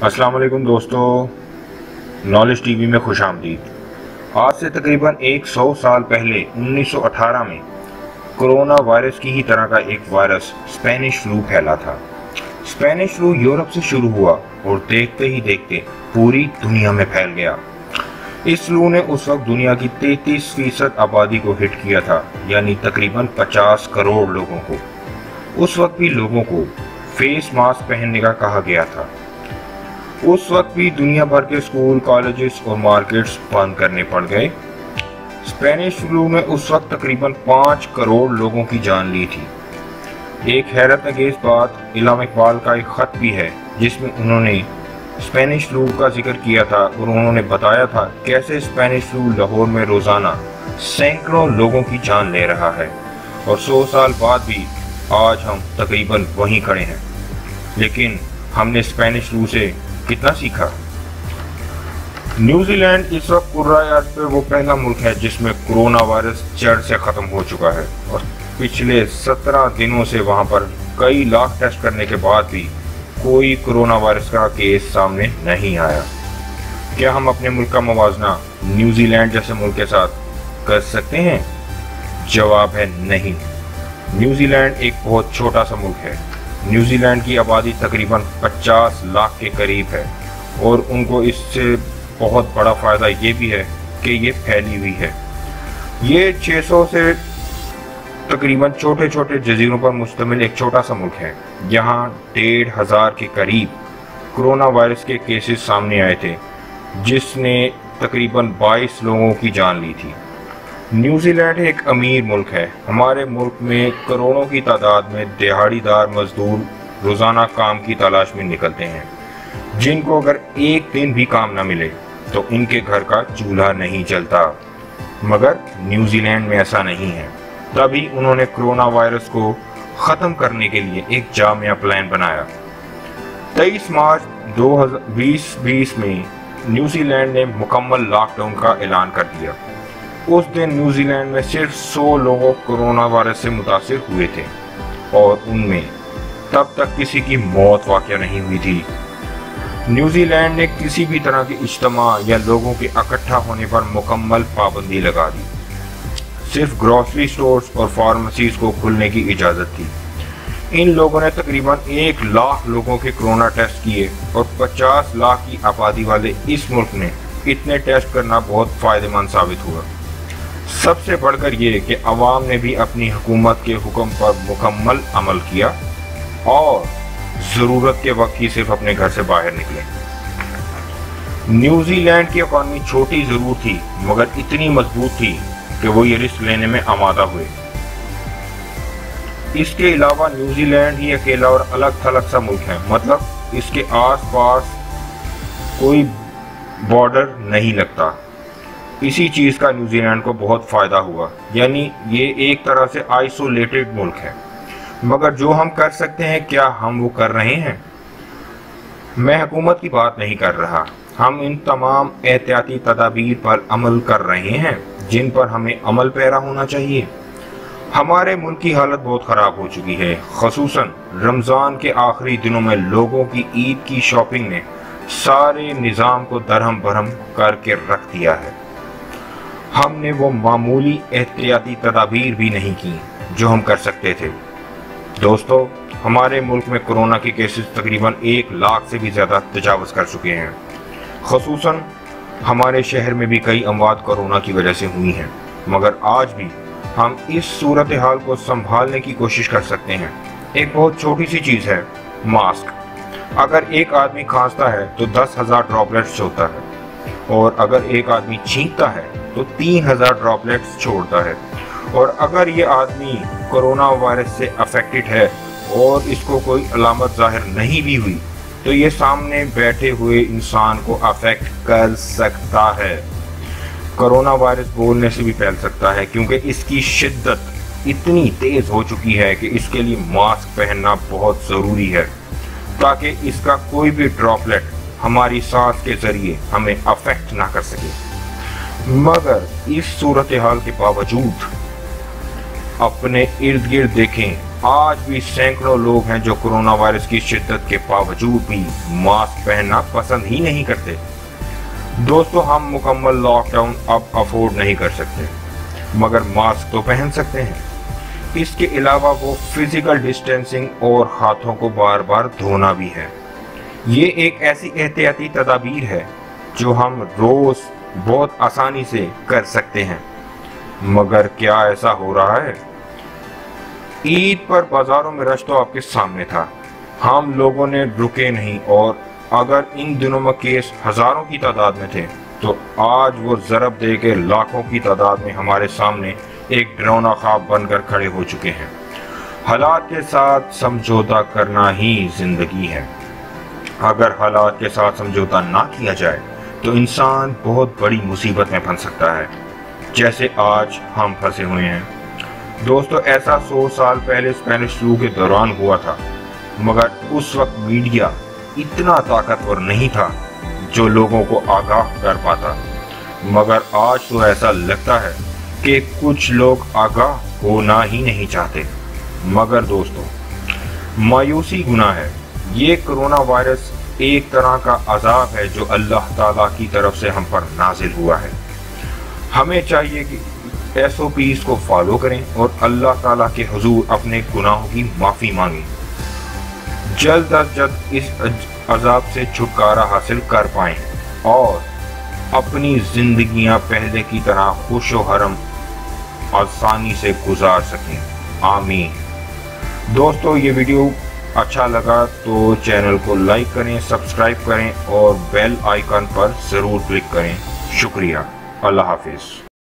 अस्सलाम वालेकुम दोस्तों, नॉलेज टीवी में खुश आमदीद। आज से तकरीबन 100 साल पहले 1918 में कोरोना वायरस की ही तरह का एक वायरस स्पेनिश फ्लू फैला था। स्पेनिश फ्लू यूरोप से शुरू हुआ और देखते ही देखते पूरी दुनिया में फैल गया। इस फ्लू ने उस वक्त दुनिया की 33% आबादी को हिट किया था, यानी तकरीबन 50 करोड़ लोगों को। उस वक्त भी लोगों को फेस मास्क पहनने का कहा गया था। उस वक्त भी दुनिया भर के स्कूल, कॉलेजेस और मार्केट्स बंद करने पड़ गए। स्पेनिश फ्लू में उस वक्त तकरीबन 5 करोड़ लोगों की जान ली थी। एक हैरत अंगेज बात इल्हाम इकबाल का एक खत भी है जिसमें उन्होंने स्पेनिश फ्लू का जिक्र किया था और उन्होंने बताया था कैसे स्पेनिश फ्लू लाहौर में रोजाना सैकड़ों लोगों की जान ले रहा है और 100 साल बाद भी आज हम तकरीबन वहीं खड़े हैं। लेकिन हमने स्पेनिश फ्लू से कितना सीखा? न्यूजीलैंड इस वक्त कुर्राए अर्ज़ पे वो पहला मुल्क है जिसमें कोरोना वायरस जड़ से ख़त्म हो चुका है और पिछले 17 दिनों से वहाँ पर कई लाख टेस्ट करने के बाद भी कोई कोरोना वायरस का केस सामने नहीं आया। क्या हम अपने मुल्क का मुवाजना न्यूजीलैंड जैसे मुल्क के साथ कर सकते हैं? जवाब है नहीं। न्यूजीलैंड एक बहुत छोटा सा मुल्क है। न्यूजीलैंड की आबादी तकरीबन 50 लाख के करीब है और उनको इससे बहुत बड़ा फ़ायदा ये भी है कि ये फैली हुई है। ये 600 से तकरीबन छोटे छोटे जजीरों पर मुश्तमिल एक छोटा सा मुल्क है। यहाँ 1,500 के करीब कोरोना वायरस के केसेस सामने आए थे जिसने तकरीबन 22 लोगों की जान ली थी। न्यूजीलैंड एक अमीर मुल्क है। हमारे मुल्क में करोड़ों की तादाद में दिहाड़ीदार मजदूर रोज़ाना काम की तलाश में निकलते हैं, जिनको अगर एक दिन भी काम ना मिले तो इनके घर का चूल्हा नहीं जलता। मगर न्यूजीलैंड में ऐसा नहीं है। तभी उन्होंने कोरोना वायरस को ख़त्म करने के लिए एक जामिया प्लान बनाया। 23 मार्च 2020 में न्यूजीलैंड ने मुकम्मल लॉकडाउन का ऐलान कर दिया। उस दिन न्यूजीलैंड में सिर्फ 100 लोग कोरोना वायरस से मुतासिर हुए थे और उनमें तब तक किसी की मौत वाक़या नहीं हुई थी। न्यूजीलैंड ने किसी भी तरह के इज्तिमा या लोगों के इकट्ठा होने पर मुकम्मल पाबंदी लगा दी। सिर्फ ग्रोसरी स्टोर्स और फार्मेसीज को खुलने की इजाज़त थी। इन लोगों ने तकरीबन 1 लाख लोगों के कोरोना टेस्ट किए और 50 लाख की आबादी वाले इस मुल्क में इतने टेस्ट करना बहुत फ़ायदेमंद साबित हुआ। सबसे बढ़कर ये कि अवाम ने भी अपनी हुकूमत के हुक्म पर मुकम्मल अमल किया और ज़रूरत के वक्त ही सिर्फ अपने घर से बाहर निकले। न्यूजीलैंड की इकॉनमी छोटी ज़रूर थी मगर इतनी मजबूत थी कि वो ये रिस्क लेने में आमादा हुए। इसके अलावा न्यूजीलैंड ही अकेला और अलग थलग सा मुल्क है, मतलब इसके आस पास कोई बॉर्डर नहीं लगता। इसी चीज़ का न्यूजीलैंड को बहुत फ़ायदा हुआ, यानी ये एक तरह से आइसोलेटेड मुल्क है। मगर जो हम कर सकते हैं क्या हम वो कर रहे हैं? मैं हुकूमत की बात नहीं कर रहा। हम इन तमाम एहतियाती तदाबीर पर अमल कर रहे हैं जिन पर हमें अमल पैरा होना चाहिए। हमारे मुल्क की हालत बहुत ख़राब हो चुकी है। ख़ुसूसन रमज़ान के आखिरी दिनों में लोगों की ईद की शॉपिंग ने सारे निज़ाम को दरहम बरहम करके रख दिया है। हमने वो मामूली एहतियाती तदाबीर भी नहीं की जो हम कर सकते थे। दोस्तों, हमारे मुल्क में कोरोना के केसेस तकरीबन 1 लाख से भी ज़्यादा तजावज़ कर चुके हैं। ख़ुसूसन हमारे शहर में भी कई अमवात कोरोना की वजह से हुई हैं। मगर आज भी हम इस सूरत हाल को संभालने की कोशिश कर सकते हैं। एक बहुत छोटी सी चीज़ है, मास्क। अगर एक आदमी खांसता है तो 10,000 ड्रॉपलेट्स छोड़ता है और अगर एक आदमी छींकता है तो 3,000 ड्रॉपलेट्स छोड़ता है। और अगर ये आदमी कोरोना वायरस से अफेक्टेड है और इसको कोई अलामत ज़ाहिर नहीं भी हुई तो ये सामने बैठे हुए इंसान को अफेक्ट कर सकता है। कोरोना वायरस बोलने से भी फैल सकता है क्योंकि इसकी शिद्दत इतनी तेज़ हो चुकी है कि इसके लिए मास्क पहनना बहुत ज़रूरी है ताकि इसका कोई भी ड्रॉपलेट हमारी सांस के ज़रिए हमें अफेक्ट ना कर सके। मगर इस सूरत हाल के बावजूद अपने इर्द गिर्द देखें आज भी सैकड़ों लोग हैं जो कोरोना वायरस की शिद्दत के बावजूद भी मास्क पहनना पसंद ही नहीं करते। दोस्तों, हम मुकम्मल लॉकडाउन अब अफोर्ड नहीं कर सकते, मगर मास्क तो पहन सकते हैं। इसके अलावा वो फिजिकल डिस्टेंसिंग और हाथों को बार बार धोना भी है। ये एक ऐसी एहतियाती तदाबीर है जो हम रोज बहुत आसानी से कर सकते हैं, मगर क्या ऐसा हो रहा है? ईद पर बाजारों में रश तो आपके सामने था, हम लोगों ने रुके नहीं, और अगर इन दिनों में केस हजारों की तादाद में थे तो आज वो ज़रब दे के लाखों की तादाद में हमारे सामने एक डरावना ख्वाब बनकर खड़े हो चुके हैं। हालात के साथ समझौता करना ही जिंदगी है। अगर हालात के साथ समझौता ना किया जाए तो इंसान बहुत बड़ी मुसीबत में फंस सकता है, जैसे आज हम फंसे हुए हैं। दोस्तों, ऐसा 100 साल पहले स्पेनिश फ्लू के दौरान हुआ था, मगर उस वक्त मीडिया इतना ताकतवर नहीं था जो लोगों को आगाह कर पाता। मगर आज तो ऐसा लगता है कि कुछ लोग आगाह होना ही नहीं चाहते। मगर दोस्तों, मायूसी गुनाह है। ये कोरोना वायरस एक तरह का अजाब है जो अल्लाह ताला की तरफ से हम पर नाजिल हुआ है। हमें चाहिए कि SOPs को फॉलो करें और अल्लाह ताला के हुजूर अपने गुनाहों की माफ़ी मांगें। जल्द अज जल्द इस अजाब से छुटकारा हासिल कर पाएं और अपनी जिंदगियां पहले की तरह खुश व हरम आसानी से गुजार सकें। आमीन। दोस्तों, ये वीडियो अच्छा लगा तो चैनल को लाइक करें, सब्सक्राइब करें और बेल आइकन पर ज़रूर क्लिक करें। शुक्रिया। अल्लाह हाफिज़।